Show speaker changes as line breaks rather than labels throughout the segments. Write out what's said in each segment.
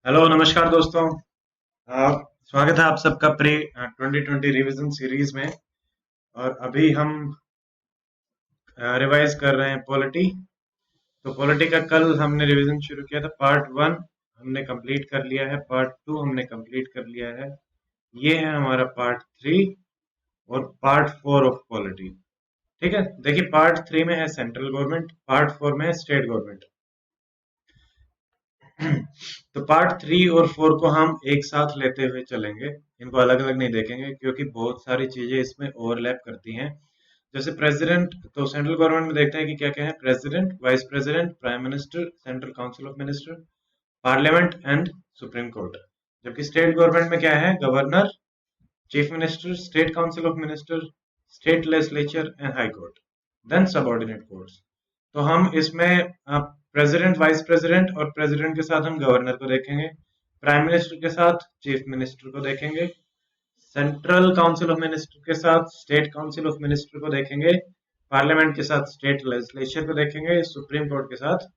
Hello नमस्कार दोस्तों। स्वागत है आप सबका प्री 2020 रिवीजन सीरीज में। और अभी हम रिवाइज कर रहे हैं पॉलिटी। तो पॉलिटी का कल हमने रिवीजन शुरू किया था। पार्ट वन हमने कंप्लीट कर लिया है, पार्ट टू हमने कंप्लीट कर लिया है। ये है हमारा पार्ट थ्री और पार्ट फोर ऑफ पॉलिटी। ठीक है, देखिए पार्ट थ्री में है सेंट्रल गवर्नमेंट, पार्ट फोर में है स्टेट गवर्नमेंट। तो पार्ट थ्री और फोर को हम एक साथ लेते हुए चलेंगे, इनको अलग अलग नहीं देखेंगे क्योंकि बहुत सारी चीजें इसमें ओवरलैप करती हैं। जैसे प्रेसिडेंट, तो सेंट्रल गवर्नमेंट में देखते हैं कि क्या क्या है। President, vice president, prime minister, central council of minister, parliament and supreme court. जबकि स्टेट गवर्नमेंट में क्या है? Governor, chief minister, state council of minister, state legislature and high court, then subordinate courts. तो हम इसमें प्रेसिडेंट, वाइस प्रेसिडेंट और president के साथ हम गवर्नर को देखेंगे, प्राइम मिनिस्टर के साथ चीफ मिनिस्टर को देखेंगे, सेंट्रल काउंसिल ऑफ मिनिस्टर के साथ स्टेट काउंसिल ऑफ मिनिस्टर को देखेंगे, पार्लियामेंट के साथ स्टेट लेजिस्लेचर को देखेंगे, सुप्रीम कोर्ट के साथ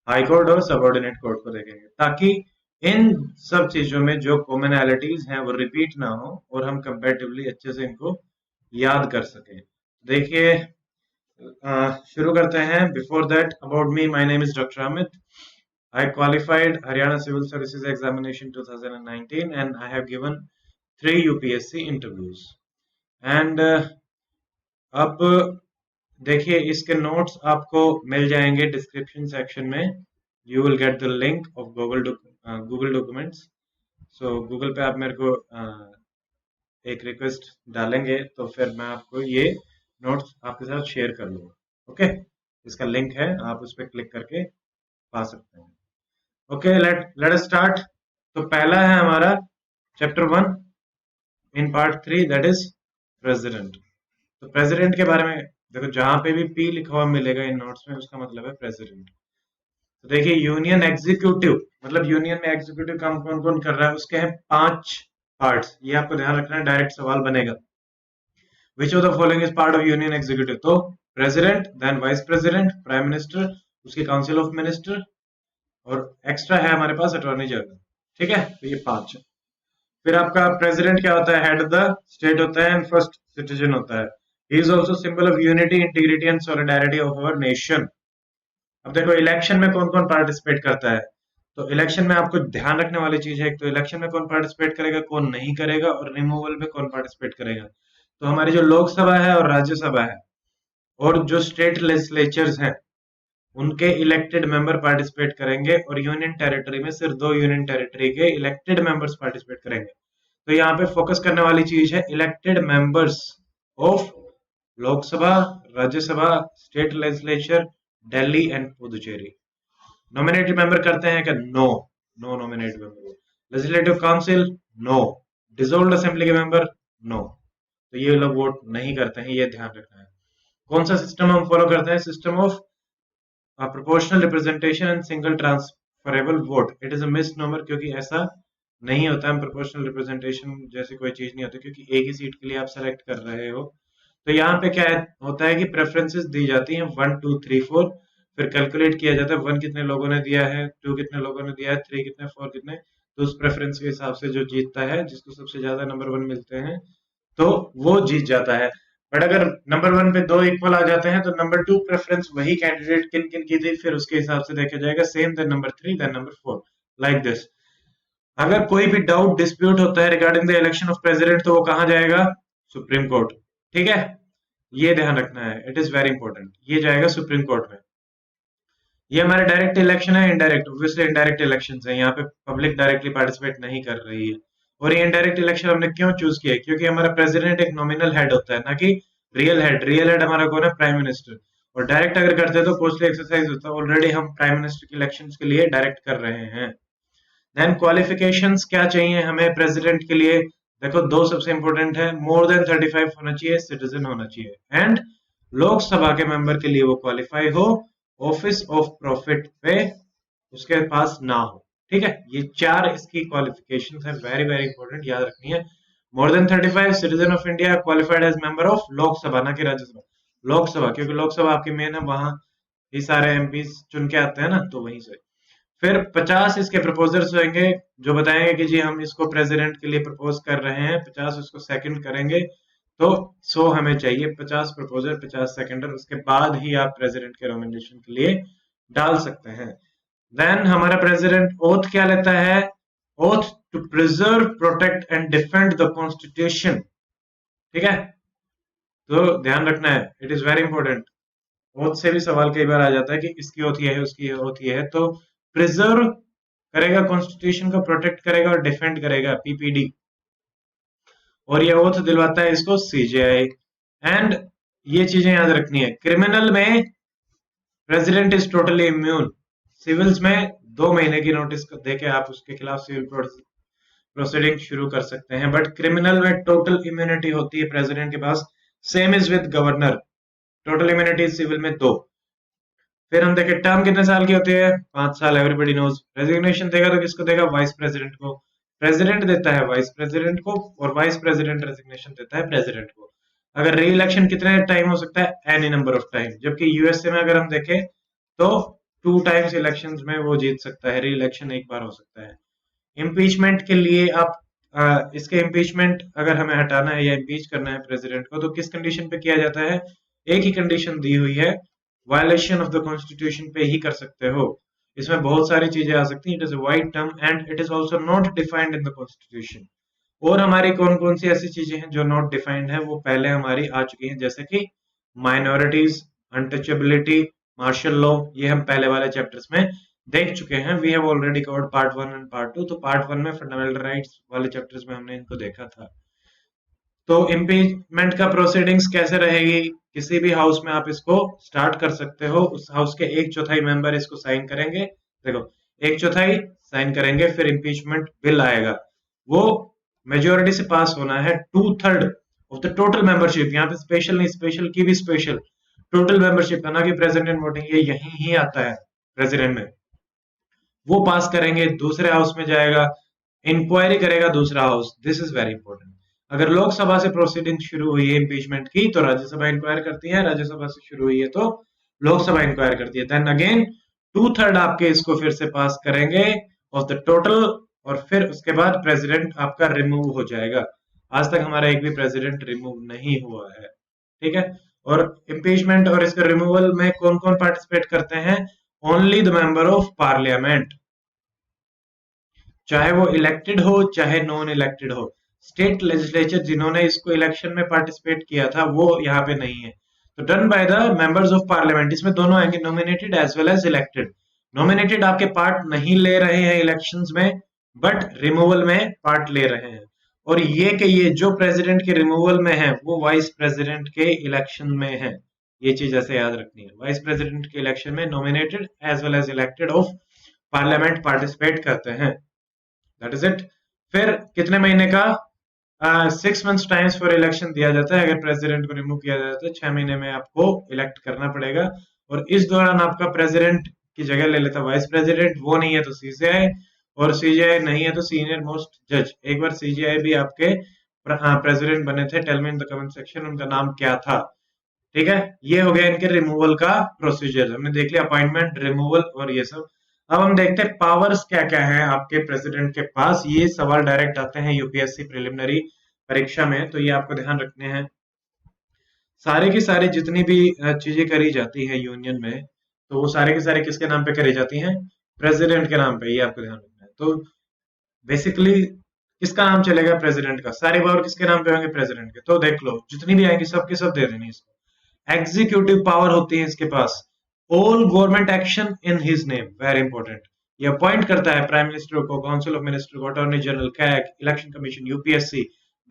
हाई कोर्ट और सबऑर्डिनेट कोर्ट को देखेंगे, ताकि इन सब चीजों में जो कॉमनैलिटीज हैं वो रिपीट ना हो और हम कंपैरेटिवली अच्छे से इनको याद कर सकें। देखिए, शुरू करते हैं। Before that, about me, my name is doctor Amit. I qualified Haryana Civil Services Examination 2019 and I have given 3 UPSC interviews. And अब देखिए, इसके नोट्स आपको मिल जाएंगे डिस्क्रिप्शन सेक्शन में। You will get the link of Google documents. So Google पे आप मेरे को एक रिक्वेस्ट डालेंगे तो फिर मैं आपको ये नोट्स आपके साथ शेयर कर लूंगा। ओके, इसका लिंक है, आप उस पर क्लिक करके पा सकते हैं। Okay, let us start. तो पहला है हमारा chapter one in part three, that is president. तो प्रेसिडेंट के बारे में देखो, जहां पे भी पी लिखा हुआ मिलेगा इन नोट्स में उसका मतलब है प्रेसिडेंट। तो देखिए, यूनियन एग्जीक्यूटिव मतलब यूनियन में एग्जीक्यूटिव काम कौन कौन कर रहा है, उसके हैं 5 पार्ट्स। ये आपको ध्यान रखना है, डायरेक्ट सवाल बनेगा। Which of the following is part of union executive? तो president, then vice president, prime minister, उसके काउंसिल ऑफ मिनिस्टर, और एक्स्ट्रा है हमारे पास अटॉर्नी जनरल। ठीक है, तो ये 5। फिर आपका प्रेसिडेंट क्या होता है? हेड ऑफ द स्टेट होता है एंड फर्स्ट सिटीजन होता है। He is also symbol of unity, integrity and solidarity of our nation. अब देखो, इलेक्शन में कौन कौन पार्टिसिपेट करता है? तो इलेक्शन में आपको ध्यान रखने वाली चीज है, एक तो इलेक्शन में कौन पार्टिसिपेट करेगा, कौन नहीं करेगा, और रिमूवल में कौन पार्टिसिपेट करेगा। तो हमारी जो लोकसभा है और राज्यसभा है और जो स्टेट लेजिस्लेचर्स हैं, उनके इलेक्टेड मेंबर पार्टिसिपेट करेंगे, और यूनियन टेरिटरी में सिर्फ 2 यूनियन टेरिटरी के इलेक्टेड मेंबर्स पार्टिसिपेट करेंगे। तो यहाँ पे फोकस करने वाली चीज है elected members of Lok Sabha, Rajya Sabha, state legislature, Delhi and Puducherry. Nominated member करते हैं क्या? No, no nominated member. Legislative council? No. Dissolved assembly के मेंबर? नो। तो ये लोग वोट नहीं करते हैं, ये ध्यान रखना है। कौन सा सिस्टम हम फॉलो करते हैं? System of proportional representation and single transferable vote. It is a misnomer, क्योंकि ऐसा नहीं होता है। प्रोपोर्शनल रिप्रेजेंटेशन जैसी कोई चीज नहीं होती, क्योंकि एक ही सीट के लिए आप सेलेक्ट कर रहे हो। तो यहाँ पे क्या होता है कि प्रेफरेंसेस दी जाती हैं 1 2 3 4। फिर कैलकुलेट किया जाता है 1 कितने लोगों ने दिया है, 2 कितने लोगों ने दिया है, 3 कितने, 4 कितने। तो उस प्रेफरेंस के हिसाब से जो जीतता है, जिसको सबसे ज्यादा नंबर 1 मिलते हैं, तो वो जीत जाता है। बट अगर नंबर 1 पे 2 इक्वल आ जाते हैं तो नंबर 2 प्रेफरेंस वही कैंडिडेट किन किन की थी, फिर उसके हिसाब से देखा जाएगा। Same then number 3, then number 4, like this. अगर कोई भी डाउट डिस्प्यूट होता है regarding the election of president, तो वो कहाँ जाएगा? Supreme court. ठीक है, ये ध्यान रखना है, इट इज वेरी इंपॉर्टेंट। ये जाएगा सुप्रीम कोर्ट में। ये हमारे डायरेक्ट इलेक्शन है। इनडायरेक्ट, ऑब्वियसली इनडायरेक्ट इलेक्शन है, यहाँ पे पब्लिक डायरेक्टली पार्टिसिपेट नहीं कर रही है। और ये इनडायरेक्ट इलेक्शन हमने क्यों चूज किया है? क्योंकि हमारा प्रेसिडेंट एक नॉमिनल हेड होता है, ना कि रियल हेड। रियल हेड हमारा कौन है? Prime minister. और डायरेक्ट अगर करते हैं तो कॉस्टली एक्सरसाइज होता है। ऑलरेडी हम प्राइम मिनिस्टर के इलेक्शन के लिए डायरेक्ट कर रहे हैं। देन क्वालिफिकेशंस क्या चाहिए हमें प्रेसिडेंट के लिए? देखो, 2 सबसे इंपॉर्टेंट है। मोर देन 35 होना चाहिए, सिटीजन होना चाहिए, एंड लोकसभा के मेंबर के लिए वो क्वालिफाई हो, ऑफिस ऑफ प्रॉफिट पे उसके पास ना हो। ठीक है, ये 4 इसकी क्वालिफिकेशंस है, वेरी वेरी इंपॉर्टेंट, याद रखनी है। More than 35, citizen of India, qualified as member of Lok Sabha, ना कि राज्यसभा। लोकसभा, क्योंकि लोकसभा आपकी मेन है, वहां ही सारे एमपी चुन के आते हैं ना, तो वहीं से। फिर 50 इसके प्रपोजर्स होंगे जो बताएंगे कि जी हम इसको प्रेसिडेंट के लिए प्रपोज कर रहे हैं, 50 उसको सेकंड करेंगे, तो 100 हमें चाहिए, 50 प्रपोजर 50 सेकंडर, उसके बाद ही आप प्रेसिडेंट के नॉमिनेशन के लिए डाल सकते हैं। देन हमारा प्रेसिडेंट ओथ क्या लेता है? Oath to preserve, protect and defend the constitution. ठीक है, तो ध्यान रखना है, it is very important. Oath से भी सवाल कई बार आ जाता है कि इसकी ओथ ये है, उसकी ओथ ये है, तो प्रिजर्व करेगा कॉन्स्टिट्यूशन को, प्रोटेक्ट करेगा और डिफेंड करेगा, पीपीडी। और ये ओथ दिलवाता है इसको सीजेआई। एंड ये चीजें याद रखनी है, क्रिमिनल में president is totally immune, civils में 2 महीने की नोटिस देके आप उसके खिलाफ सिविल प्रोसीडिंग शुरू कर सकते हैं, बट क्रिमिनल में टोटल इम्यूनिटी होती है प्रेसिडेंट के पास। Same is with governor, total immunity civil में 2। फिर हम देखें टर्म कितने साल की होती है? 5 साल, एवरीबडी नोज। रेजिग्नेशन देगा तो किसको देगा? वाइस प्रेसिडेंट को। प्रेसिडेंट देता है वाइस प्रेसिडेंट को, और वाइस प्रेसिडेंट रेजिग्नेशन देता है प्रेसिडेंट को। अगर री इलेक्शन कितने टाइम हो सकता है? Any number of time. जबकि यूएसए में अगर हम देखें तो 2 टाइम्स इलेक्शन में वो जीत सकता है, री इलेक्शन एक बार हो सकता है। इम्पीचमेंट के लिए आप इसके इम्पीचमेंट अगर हमें हटाना है या इम्पीच करना है प्रेसिडेंट को, तो किस कंडीशन पे किया जाता है? एक ही कंडीशन दी हुई है, वायलेशन ऑफ द कॉन्स्टिट्यूशन पे ही कर सकते हो। इसमें बहुत सारी चीजें आ सकती हैं, it is a wide term and it is also not defined in the constitution. और हमारी कौन कौन सी ऐसी चीजें हैं जो नॉट डिफाइंड है, वो पहले हमारी आ चुकी हैं, जैसे कि माइनॉरिटीज, अनटचेबिलिटी, मार्शल लॉ, ये हम पहले वाले चैप्टर्स में देख चुके हैं। We have already covered part 1 and part 2। तो पार्ट 1 में फंडामेंटल राइट्स वाले चैप्टर्स में हमने इनको देखा था। तो इम्पीचमेंट का प्रोसीडिंग्स कैसे रहेगी? किसी भी हाउस में आप इसको स्टार्ट कर सकते हो, उस हाउस के 1/4 मेंबर इसको साइन करेंगे। देखो, 1/4 साइन करेंगे, फिर इम्पीचमेंट बिल आएगा, वो मेजोरिटी से पास होना है। 2/3 ऑफ द टोटल मेंबरशिप, यहाँ पे स्पेशल नहीं, स्पेशल की भी स्पेशल, टोटल मेंबरशिप का, ना कि प्रेसिडेंट वोटिंग, ये यही ही आता है प्रेसिडेंट में। वो पास करेंगे, दूसरे हाउस में जाएगा, इंक्वायरी करेगा दूसरा house. This is very important. अगर लोकसभा से प्रोसीडिंग शुरू हुई है इम्पीचमेंट की, तो राज्यसभा इंक्वायर करती है, राज्यसभा से शुरू हुई है तो लोकसभा इंक्वायर करती है। देन अगेन 2/3 आपके इसको फिर से पास करेंगे ऑफ द टोटल, और फिर उसके बाद प्रेसिडेंट आपका रिमूव हो जाएगा। आज तक हमारा एक भी प्रेसिडेंट रिमूव नहीं हुआ है, ठीक है। और इम्पीचमेंट और इसके रिमूवल में कौन कौन पार्टिसिपेट करते हैं? Only the member of parliament, चाहे वो इलेक्टेड हो चाहे नॉन इलेक्टेड हो। स्टेट लेजिस्लेचर जिन्होंने इसको इलेक्शन में पार्टिसिपेट किया था, वो यहाँ पे नहीं है। तो done by the members of parliament, इसमें दोनों आएंगे, nominated as well as elected. Nominated आपके पार्ट नहीं ले रहे हैं इलेक्शंस में, बट रिमूवल में पार्ट ले रहे हैं। और ये कि ये जो प्रेसिडेंट के रिमूवल में है, वो वाइस प्रेसिडेंट के इलेक्शन में है। ये चीज ऐसे याद रखनी है, वाइस प्रेसिडेंट के इलेक्शन में nominated as well as elected of parliament participate करते हैं। That is it. फिर कितने महीने का? 6 मंथ्स टाइम्स फॉर इलेक्शन दिया जाता है। अगर प्रेसिडेंट को रिमूव किया जाता है, 6 महीने में आपको इलेक्ट करना पड़ेगा। और इस दौरान आपका प्रेसिडेंट की जगह ले लेता वाइस प्रेसिडेंट, वो नहीं है तो सीजीआई, और सीजीआई नहीं है तो सीनियर मोस्ट जज। एक बार सीजीआई भी आपके प्रेसिडेंट बने थे, tell me in the comment section उनका नाम क्या था। ठीक है, ये हो गया इनके रिमूवल का प्रोसीजर, हमने देख लिया अपॉइंटमेंट, रिमूवल और ये सब। अब हम देखते हैं पावर्स क्या क्या है आपके प्रेसिडेंट के पास। ये सवाल डायरेक्ट आते हैं यूपीएससी प्रिलिमिनरी परीक्षा में, तो ये आपको ध्यान रखने हैं। सारे की सारी जितनी भी चीजें करी जाती है यूनियन में, तो वो सारे के सारे किसके नाम पे करी जाती हैं? प्रेसिडेंट के नाम पे, ये आपको ध्यान रखना है। तो बेसिकली किसका नाम चलेगा? प्रेसिडेंट का। सारे पावर किसके नाम पे होंगे? प्रेसिडेंट के। तो देख लो, जितनी भी आएंगी सबके सब दे देनी इसको। एग्जीक्यूटिव पावर होती है इसके पास, all government action in his name, very important. ये अपॉइंट करता है प्राइम मिनिस्टर को, काउंसिल ऑफ मिनिस्टर को, attorney general, CAG, election commission, UPSC,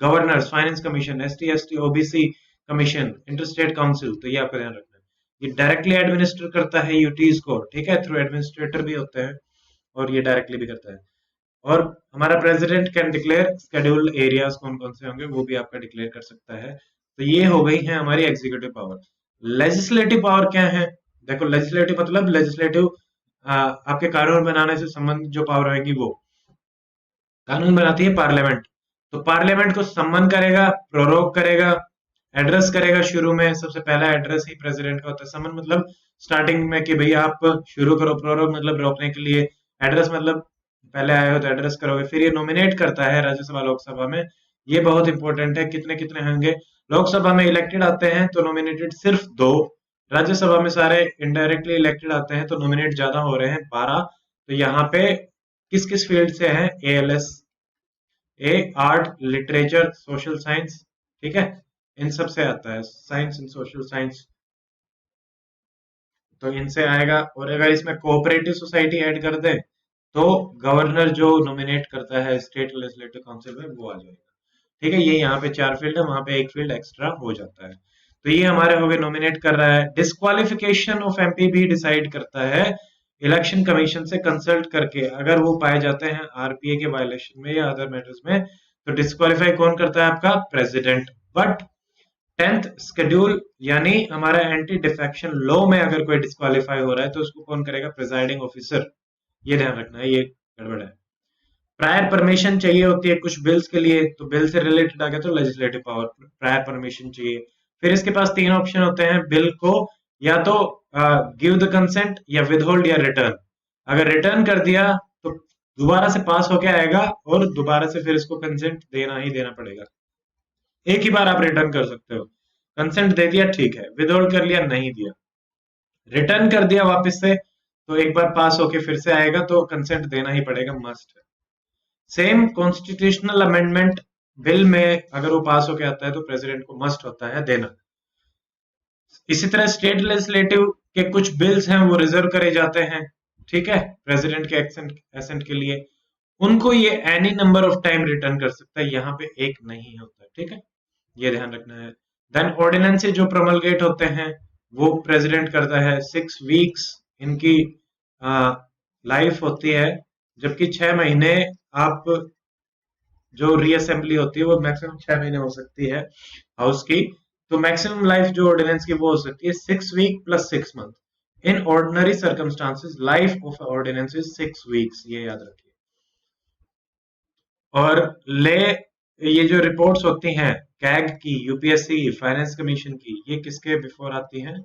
governors, finance commission, ST OBC commission, interstate council. तो ये आपका ध्यान रखना है। ये डायरेक्टली एडमिनिस्टर करता है यूटीज को, ठीक है, थ्रू एडमिनिस्ट्रेटर भी होते हैं, और ये डायरेक्टली भी करता है। और हमारा president can declare scheduled areas कौन कौन से होंगे, वो भी आपका डिक्लेयर कर सकता है। तो ये हो गई है हमारी एग्जीक्यूटिव पावर। लेजिस्लेटिव पावर क्या है? देखो, लेजिस्लेटिव मतलब लेजिस्लेटिव, आपके कानून बनाने से संबंधित जो पावर होगी, वो कानून बनाती है पार्लियामेंट। तो पार्लियामेंट को सम्मन करेगा, प्रोरोग करेगा, एड्रेस करेगा। शुरू में सबसे पहला एड्रेस ही प्रेसिडेंट का होता है। सम्मन मतलब स्टार्टिंग में कि भाई आप शुरू करो, प्रोरोग मतलब रोकने के लिए, एड्रेस मतलब पहले आए हो तो एड्रेस करोगे, फिर ये नॉमिनेट करता है राज्यसभा लोकसभा में। ये बहुत इंपॉर्टेंट है, कितने कितने होंगे। लोकसभा में इलेक्टेड आते हैं तो नॉमिनेटेड सिर्फ 2, राज्यसभा में सारे इनडायरेक्टली इलेक्टेड आते हैं तो नॉमिनेट ज्यादा हो रहे हैं 12। तो यहाँ पे किस किस फील्ड से हैं, एएलएस, ए आर्ट लिटरेचर सोशल साइंस, ठीक है, इन सब से आता है, साइंस एंड सोशल साइंस, तो इनसे आएगा। और अगर इसमें कोऑपरेटिव सोसाइटी ऐड कर दे तो गवर्नर जो नॉमिनेट करता है स्टेट लेजिस्लेटिव काउंसिल में वो आ जाएगा। ठीक है, ये यहाँ पे 4 फील्ड है, वहां पे एक फील्ड एक्स्ट्रा हो जाता है। तो ये हमारे हो गए, नॉमिनेट कर रहा है। डिस्क्वालिफिकेशन ऑफ एमपी भी डिसाइड करता है इलेक्शन कमीशन से कंसल्ट करके, अगर वो पाए जाते हैं आरपीए के वायलेशन में या अदर मैटर्स में, तो डिस्क्वालीफाई कौन करता है, आपका प्रेसिडेंट। बट 10th शेड्यूल यानी हमारा एंटी डिफेक्शन लॉ में अगर कोई डिस्क्वालीफाई हो रहा है तो उसको कौन करेगा, प्रिजाइडिंग ऑफिसर। ये ध्यान रखना है, ये गड़बड़ है। प्रायर परमिशन चाहिए होती है कुछ बिल्स के लिए, तो बिल से रिलेटेड आ गया तो लेजिस्लेटिव पावर, प्रायर परमिशन चाहिए। फिर इसके पास 3 ऑप्शन होते हैं बिल को, या तो गिव द कंसेंट, या विदहोल्ड, या रिटर्न। अगर रिटर्न कर दिया तो दोबारा से पास होके आएगा और दोबारा से फिर इसको कंसेंट देना ही देना पड़ेगा। एक ही बार आप रिटर्न कर सकते हो, कंसेंट दे दिया ठीक है, विदहोल्ड कर लिया नहीं दिया, रिटर्न कर दिया वापस से तो एक बार पास होके फिर से आएगा तो कंसेंट देना ही पड़ेगा, मस्ट है। सेम कॉन्स्टिट्यूशनल अमेंडमेंट बिल में अगर वो पास होके आता है तो प्रेसिडेंट को मस्ट होता है देना। इसी तरह स्टेट लेजिस्लेटिव के कुछ बिल्स हैं वो रिजर्व करे जाते हैं, ठीक है, प्रेसिडेंट के एसेंट के लिए। उनको ये any number of time return कर सकता है, यहाँ पे एक नहीं होता, ठीक है, ये ध्यान रखना है। देन ऑर्डिनेंसेस जो प्रोमलगेट होते हैं वो प्रेसिडेंट करता है, 6 वीक्स इनकी लाइफ होती है, जबकि 6 महीने आप जो रीअसेंबली होती है वो मैक्सिमम 6 महीने हो सकती है हाउस की। तो मैक्सिमम लाइफ जो ऑर्डिनेंस की वो हो सकती है 6 week plus 6 month. In ordinary circumstances life of ordinance is 6 weeks, ये याद रखिए। और ले ये जो रिपोर्ट्स होती हैं कैग की, यूपीएससी की, फाइनेंस कमीशन की, ये किसके बिफोर आती हैं,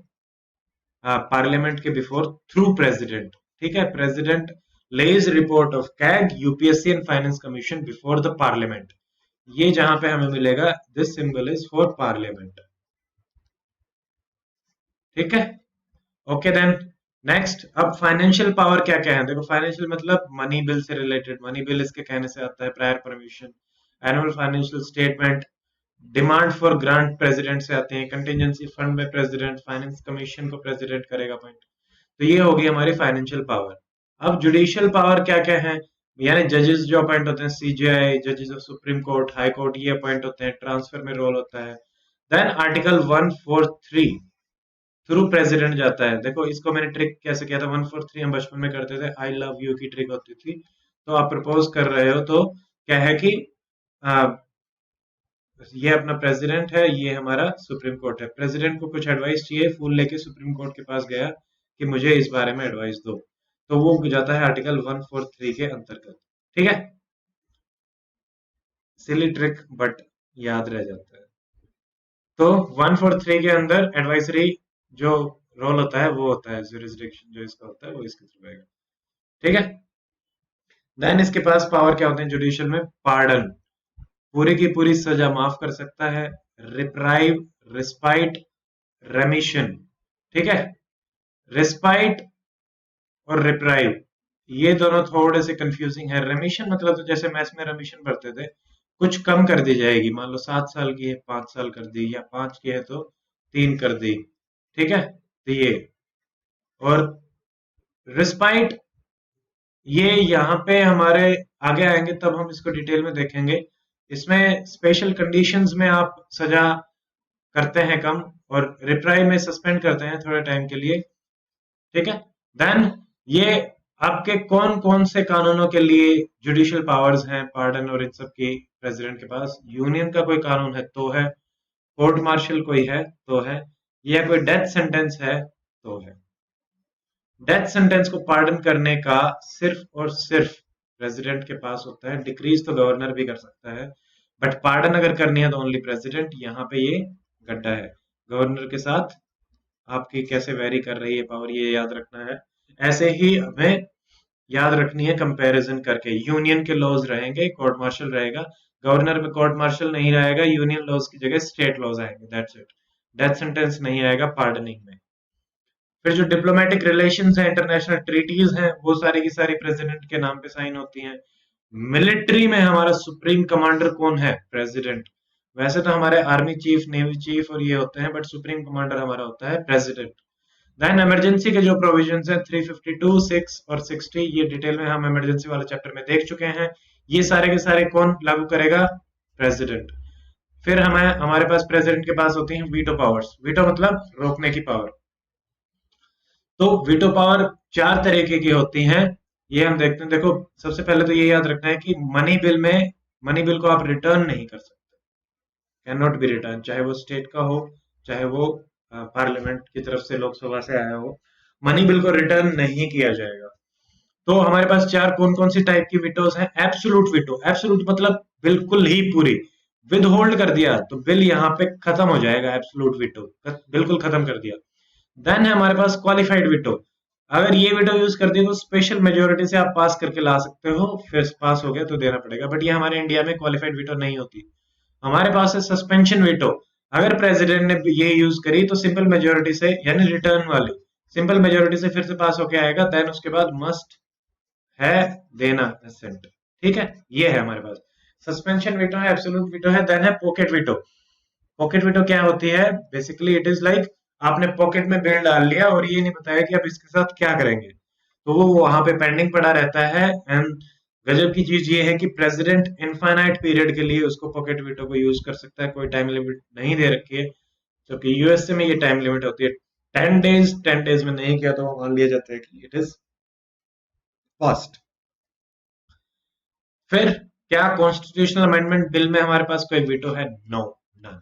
पार्लियामेंट के बिफोर, थ्रू प्रेसिडेंट। ठीक है, president lays report of CAG, UPSC and finance commission before the parliament. ये जहां पे हमें मिलेगा, this symbol is for parliament. ठीक है, ओके देन नेक्स्ट। अब फाइनेंशियल पावर क्या क्या है, देखो फाइनेंशियल मतलब मनी बिल से रिलेटेड, मनी बिल इसके कहने से आता है, prior permission, annual financial statement, demand for grant president से आते हैं, कंटिजेंसी फंड में प्रेसिडेंट, फाइनेंस कमीशन को प्रेसिडेंट करेगा अपॉइंट। तो ये होगी हमारी फाइनेंशियल पावर। अब जुडिशियल पावर क्या क्या है, यानी जजेस जो अपॉइंट होते हैं, सीजेआई, जजेस of supreme court, high court, ये अपॉइंट होते हैं, ट्रांसफर में रोल होता है। देन आर्टिकल 143 थ्रू प्रेसिडेंट जाता है। देखो इसको मैंने ट्रिक कैसे किया था, 143 हम बचपन में करते थे, आई लव यू की ट्रिक होती थी। तो आप प्रपोज कर रहे हो तो क्या है कि आ, ये अपना प्रेसिडेंट है, ये हमारा सुप्रीम कोर्ट है, प्रेसिडेंट को कुछ एडवाइस चाहिए, फूल लेके सुप्रीम कोर्ट के पास गया कि मुझे इस बारे में एडवाइस दो, तो वो जाता है आर्टिकल 143 के अंतर्गत। ठीक है, सिली ट्रिक बट याद रह जाता है। तो 143 के अंदर एडवाइजरी जो रोल होता है वो होता है, जुरिस्डिक्शन जो इसका होता है वो इसके थ्रू आएगा। ठीक है, देन इसके पास पावर क्या होते हैं जुडिशियल में, पार्डन, पूरी की पूरी सजा माफ कर सकता है, रिप्राइव, रिस्पाइट, रेमिशन। ठीक है, रिस्पाइट और रिप्राइव ये दोनों थोड़े से कंफ्यूजिंग है। रेमिशन मतलब तो जैसे मैथ्स में रेमिशन पढ़ते थे, कुछ कम कर दी जाएगी, मान लो 7 साल की है 5 साल कर दी, या 5 की है तो 3 कर दी। ठीक है, तो ये, और रिस्पाइट ये यहाँ पे हमारे आगे आएंगे तब हम इसको डिटेल में देखेंगे। इसमें स्पेशल कंडीशंस में आप सजा करते हैं कम, और रिप्राइव में सस्पेंड करते हैं थोड़े टाइम के लिए। ठीक है, देन ये आपके कौन कौन से कानूनों के लिए जुडिशियल पावर्स हैं, पार्डन और इन सब की प्रेसिडेंट के पास, यूनियन का कोई कानून है तो है, कोर्ट मार्शल कोई है तो है, या कोई डेथ सेंटेंस है तो है। डेथ सेंटेंस को पार्डन करने का सिर्फ और सिर्फ प्रेसिडेंट के पास होता है, डिक्रीज तो गवर्नर भी कर सकता है, बट पार्डन अगर करनी है तो ओनली प्रेसिडेंट। यहाँ पे ये गड्ढा है, गवर्नर के साथ आपकी कैसे वेरी कर रही है पावर, ये याद रखना है। ऐसे ही हमें याद रखनी है कंपैरिजन करके। यूनियन के लॉज रहेंगे, कोर्ट मार्शल रहेगा, गवर्नर में कोर्ट मार्शल नहीं रहेगा, यूनियन लॉज की जगह स्टेट लॉज आएंगे, दैट्स इट। डेथ सेंटेंस नहीं आएगा पार्डनिंग में। फिर जो डिप्लोमेटिक रिलेशंस है, इंटरनेशनल ट्रीटीज हैं, वो सारी की सारी प्रेसिडेंट के नाम पे साइन होती हैं। मिलिट्री में हमारा सुप्रीम कमांडर कौन है? प्रेसिडेंट। वैसे तो हमारे आर्मी चीफ, नेवी चीफ और ये होते हैं, बट सुप्रीम कमांडर हमारा होता है प्रेसिडेंट। देन इमरजेंसी के जो प्रोविजंस हैं 352, 6 और 60, ये डिटेल में हम इमरजेंसी वाले चैप्टर में देख चुके हैं। ये सारे के सारे कौन लागू करेगा? प्रेसिडेंट। फिर हमें हमारे पास प्रेसिडेंट के पास होती हैं वीटो पावर्स। वीटो मतलब रोकने की पावर। तो वीटो पावर चार तरीके की होती हैं, ये हम देखते हैं। देखो, सबसे पहले तो ये याद रखना है कि मनी बिल को आप रिटर्न नहीं कर सकते, कैन नॉट बी रिटर्न, चाहे वो स्टेट का हो, चाहे वो पार्लियामेंट की तरफ से, लोकसभा से आया हो, मनी बिल को रिटर्न नहीं किया जाएगा। तो हमारे पास चार कौन कौन सी टाइप की विटोज हैं? एब्सोल्यूट विटो, एब्सोल्यूट मतलब बिल्कुल ही पूरी। विद होल्ड कर दिया तो बिल यहाँ पे खत्म हो जाएगा, एब्सोल्यूट विटो बिल्कुल खत्म कर दिया। देन है हमारे पास क्वालिफाइड विटो। अगर ये विटो यूज कर दिया तो स्पेशल मेजोरिटी से आप पास करके ला सकते हो, फिर पास हो गया तो देना पड़ेगा, बट ये हमारे इंडिया में क्वालिफाइड विटो नहीं होती। हमारे पास है सस्पेंशन विटो। अगर प्रेसिडेंट ने ये यूज करी तो सिंपल मेजोरिटी से, यानी रिटर्न वाली सिंपल मेजोरिटी से फिर से पास होके आएगा, देन उसके बाद मस्ट है देना असेंट। ठीक है, ये है हमारे पास सस्पेंशन विटो है, एब्सोल्यूट विटो है। देन है पॉकेट विटो। पॉकेट विटो क्या होती है? बेसिकली इट इज लाइक आपने पॉकेट में बिल डाल लिया और ये नहीं बताया कि आप इसके साथ क्या करेंगे, तो वो वहां पे पेंडिंग पड़ा रहता है। एंड गजब की चीज ये है कि प्रेसिडेंट इनफाइनाइट पीरियड के लिए उसको पॉकेट विटो को यूज कर सकता है, कोई टाइम लिमिट नहीं दे रखी है, जबकि यूएसए में ये टाइम लिमिट होती है 10 डेज। 10 डेज में नहीं किया तो मान लिया जाता है कि इट इज फास्ट। फिर क्या कॉन्स्टिट्यूशनल अमेंडमेंट बिल में हमारे पास कोई वीटो है? No, none.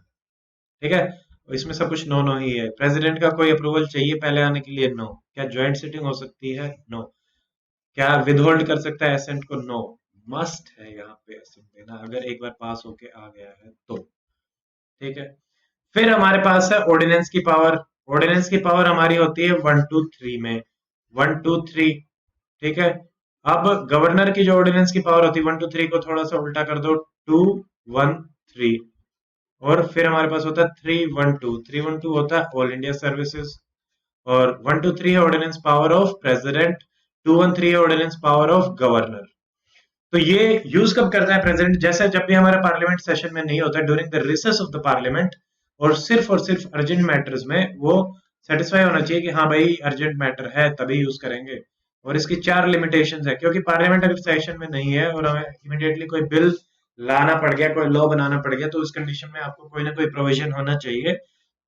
ठीक है, इसमें सब कुछ नो नो ही है। प्रेसिडेंट का कोई अप्रूवल चाहिए पहले आने के लिए? नो। क्या ज्वाइंट सिटिंग हो सकती है? नो। क्या विदहोल्ड कर सकता है एसेंट को? नो। मस्ट है यहाँ पे एसेंट देना, अगर एक बार पास होके आ गया है तो। ठीक है, फिर हमारे पास है ऑर्डिनेंस की पावर। ऑर्डिनेंस की पावर हमारी होती है 1 2 3 में, 1 2 3। ठीक है, अब गवर्नर की जो ऑर्डिनेंस की पावर होती है 1 2 3 को थोड़ा सा उल्टा कर दो, 2 1 3। और फिर हमारे पास होता है 3 1 2। 3 1 2 होता है ऑल इंडिया सर्विसेज। और 1 2 3 है ऑर्डिनेंस पावर ऑफ प्रेसिडेंट, 2 1 3 है ऑर्डिनेंस पावर ऑफ गवर्नर। तो ये यूज कब करता है प्रेसिडेंट? जैसे जब भी हमारा पार्लियामेंट सेशन में नहीं होता, during the recess of the parliament, और सिर्फ अर्जेंट मैटर्स में वो सेटिस्फाई होना चाहिए कि हाँ भाई अर्जेंट मैटर है, तभी यूज करेंगे। और इसकी चार लिमिटेशंस है, क्योंकि पार्लियामेंट अगर सेशन में नहीं है और हमें इमीडिएटली कोई बिल लाना पड़ गया, कोई लॉ बनाना पड़ गया, तो उस कंडीशन में आपको कोई ना कोई प्रोविजन होना चाहिए,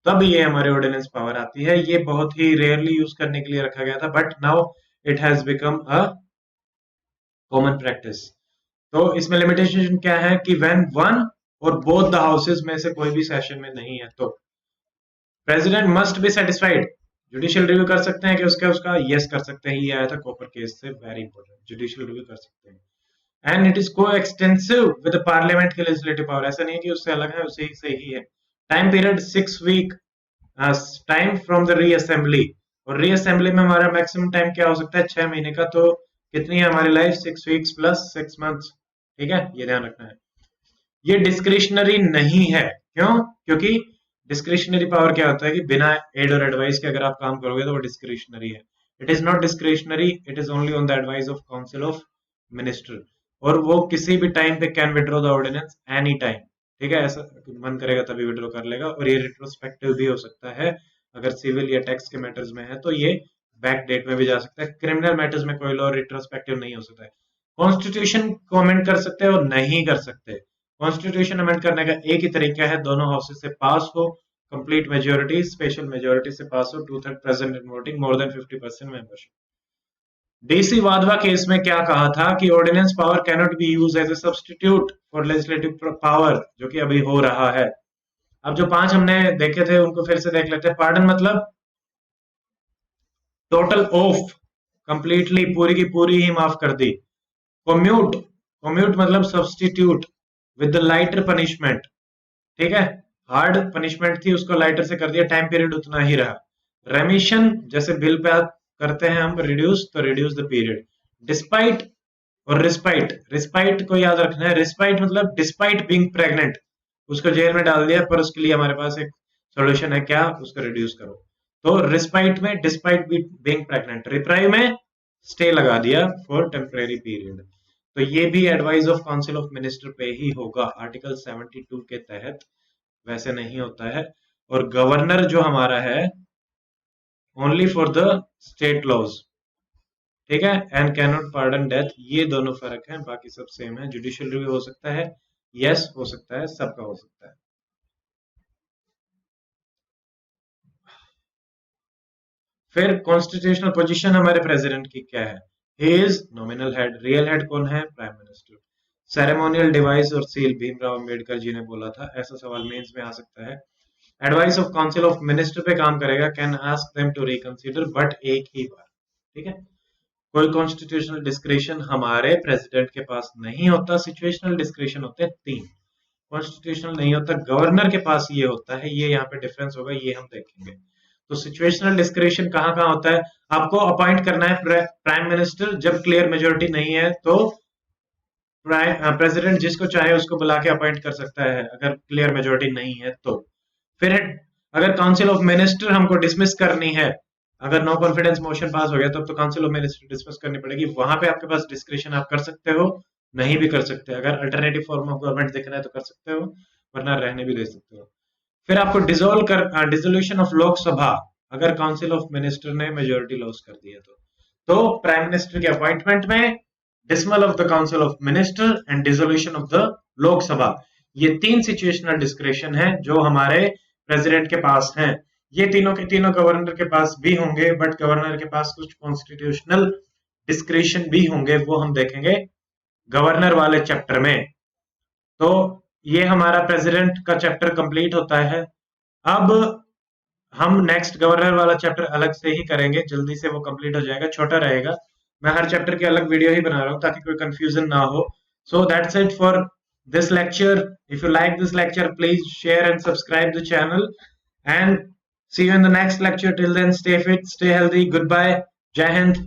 तब ये हमारे ऑर्डिनेंस पावर आती है। ये बहुत ही रेयरली यूज करने के लिए रखा गया था, but now it has become a common practice. तो इसमें लिमिटेशन क्या है कि व्हेन वन और बोथ द हाउसेस में से कोई भी सेशन में नहीं है तो president must be satisfied. Judicial review कर सकते हैं कि उसका उसका यस कर सकते हैं, ये आया था कॉपर केस से, वेरी इंपॉर्टेंट, जुडिशियल रिव्यू कर सकते हैं। एंड इट इज को एक्सटेंसिव विद पार्लियामेंट के लेजिस्लेटिव पावर, ऐसा नहीं है कि उससे अलग है, उसे से ही है। Time period 6 week, time from the reassembly. और रीअसेंबली में हमारा मैक्सिमम टाइम क्या हो सकता है? 6 महीने का। तो कितनी है हमारी लाइफ? 6 weeks plus 6 months. ठीक है, ये ध्यान रखना है। ये डिस्क्रिशनरी नहीं है। क्यों? क्योंकि डिस्क्रिशनरी पावर क्या होता है कि बिना एड और एडवाइस के अगर आप काम करोगे तो वो डिस्क्रिशनरी है। It is not discretionary, it is only on the advice of council of minister. और वो किसी भी टाइम पे can withdraw the ordinance any time. ठीक है, ऐसा मन करेगा तभी विड्रॉ कर लेगा। और ये रिट्रोस्पेक्टिव भी हो सकता है, अगर सिविल या टैक्स के मैटर्स में है तो ये बैक डेट में भी जा सकता है। क्रिमिनल मैटर्स में कोई लॉ रिट्रोस्पेक्टिव नहीं हो सकता है। कॉन्स्टिट्यूशन को अमेंड कर सकते हैं और नहीं कर सकते। कॉन्स्टिट्यूशन अमेंड करने का एक ही तरीका है, दोनों हाउसेस से पास हो, कंप्लीट मेजोरिटी, स्पेशल मेजोरिटी से पास हो, 2/3 present in voting, more than 50% membership. DC Wadhwa case में क्या कहा था कि ordinance power cannot be use as a substitute for legislative power, जो कि अभी हो रहा है। अब जो 5 हमने देखे थे उनको फिर से देख लेते हैं। पार्डन मतलब टोटल ऑफ, कंप्लीटली पूरी की पूरी ही माफ कर दी। कम्यूट, कम्यूट मतलब substitute with the lighter punishment. ठीक है, हार्ड पनिशमेंट थी उसको लाइटर से कर दिया, टाइम पीरियड उतना ही रहा। रेमिशन, जैसे बिल पे करते हैं हम रिड्यूस, तो रिड्यूस द पीरियड। डिस्पाइट और रिस्पाइट, रिस्पाइट को याद रखना है। रिस्पाइट मतलब डिस्पाइट बीइंग प्रेग्नेंट, उसको जेल में डाल दिया, पर उसके लिए हमारे पास एक सॉल्यूशन है, क्या, उसको रिड्यूस करो। तो रिस्पाइट में डिस्पाइट बीइंग प्रेग्नेंट, रिप्राइव में स्टे लगा दिया फॉर टेम्परेरी पीरियड। तो ये भी advice of council of minister पे ही होगा आर्टिकल 72 के तहत, वैसे नहीं होता है। और गवर्नर जो हमारा है only for the state laws, ठीक है, and can not pardon death, ये दोनों फर्क है, बाकी सब सेम है। जुडिशियल रिव्यू हो सकता है, यस हो सकता है, सबका हो सकता है। फिर कॉन्स्टिट्यूशनल पोजीशन हमारे प्रेसिडेंट की क्या है? He is nominal head, real head कौन है? Prime minister. सेरेमोनियल डिवाइस और सील, भीमराव अंबेडकर जी ने बोला था, ऐसा सवाल मेंस में आ सकता है। Advice of council of minister पे काम करेगा, can ask them to reconsider, but एक ही बार, ठीक है। कोई कॉन्स्टिट्यूशनल डिस्क्रिशन हमारे प्रेसिडेंट के पास नहीं होता, सिचुएशनल डिस्क्रिशन होते हैं 3, कॉन्स्टिट्यूशनल नहीं होता। गवर्नर के पास ये होता है, ये यहाँ पे डिफरेंस होगा, ये हम देखेंगे। तो सिचुएशनल डिस्क्रिशन कहाँ कहाँ होता है? आपको अपॉइंट करना है प्राइम मिनिस्टर, जब क्लियर मेजोरिटी नहीं है तो प्रेसिडेंट जिसको चाहे उसको बुला के अपॉइंट कर सकता है, अगर क्लियर मेजोरिटी नहीं है तो। फिर अगर काउंसिल ऑफ मिनिस्टर हमको डिसमिस करनी है, अगर नो कॉन्फिडेंस मोशन पास हो गया तब तो काउंसिल ऑफ मिनिस्टर डिसमिस करनी पड़ेगी, वहां पे आपके पास डिस्क्रिशन, आप कर सकते हो, नहीं भी कर सकते, अगर अल्टरनेटिव फॉर्म ऑफ गवर्नमेंट दिख रहा है तो कर सकते हो, वरना रहने भी दे सकते हो। फिर आपको डिसोल्व कर डिसोल्यूशन ऑफ लोकसभा, अगर काउंसिल ऑफ मिनिस्टर ने मेजोरिटी लॉस कर दिया तो प्राइम मिनिस्टर के अपॉइंटमेंट में dismal of the council of minister and dissolution of the Lok Sabha, ये 3 सिचुएशनल डिस्क्रिशन है जो हमारे प्रेसिडेंट के पास हैं। ये तीनों के तीनों गवर्नर के पास भी होंगे, बट गवर्नर के पास कुछ कॉन्स्टिट्यूशनल डिस्क्रिशन भी होंगे, वो हम देखेंगे गवर्नर वाले चैप्टर में। तो ये हमारा प्रेसिडेंट का चैप्टर कंप्लीट होता है। अब हम नेक्स्ट गवर्नर वाला चैप्टर अलग से ही करेंगे, जल्दी से वो कंप्लीट हो जाएगा, छोटा रहेगा। मैं हर चैप्टर की अलग वीडियो ही बना रहा हूँ ताकि कोई कंफ्यूजन ना हो। So that's it for this lecture. If you like this lecture, please share and subscribe the channel, and see you in the next lecture. Till then, stay fit, stay healthy. Goodbye. Jai Hind.